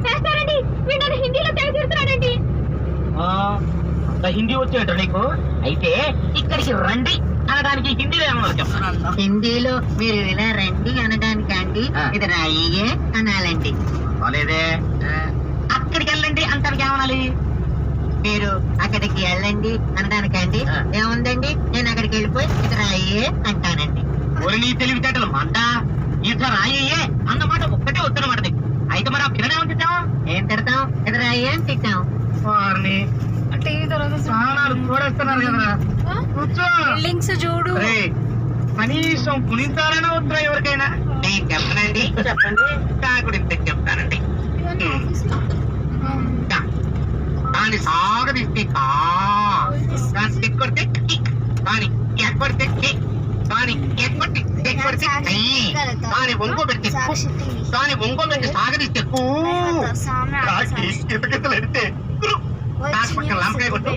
చేస్తారండి వీళ్ళని హిందీలో తెగతిరుతున్నాడండి. అంత హిందీ వచ్చేట నీకు? అయితే ఇక్కడికి రండి అనడానికి హిందీలో ఏమన్నా చెప్తాను. హిందీలో మీరు ఇలా రండి అనడానికండి ఇది రాయే అనాలండి. లేదే అక్కడికి వెళ్ళండి అంటానికి ఏమనాలి? మీరు అక్కడికి వెళ్ళండి అనడానికండి ఏముందండి నేను అక్కడికి వెళ్ళిపోయి ఇది రాయే అంటానండి. ఒరి నీ తెలివితేటలు మంట ఇక రాయే అన్నమాట ఒక్కటే వద్దనమాట నీకు. అయితే మరి ఆ పిల్లని ఏమని తిట్టావు? ఏం తిడతాం? ఇది రాయే అని తిట్టాం. వారిని స్నానాలు చూడేస్తున్నారు కదరా. కూర్చో. చూడు కనీసం పునింతారైనా వద్దురా ఎవరికైనా. నేను చెప్పనండి. చెప్పండి. కాకుడు ఇంత చెప్తానండి. దాన్ని సాగదీస్తే దాన్ని తెక్కొడితే దాని ఎక్కొడితే దాని ఎక్కొట్టి తెక్కొడితే దాని ఒంగోబెడితే దాని ఒంగోబెట్టి సాగదీస్తే కితకితలు ఎడితే పక్కన లంకాయ కొట్టు.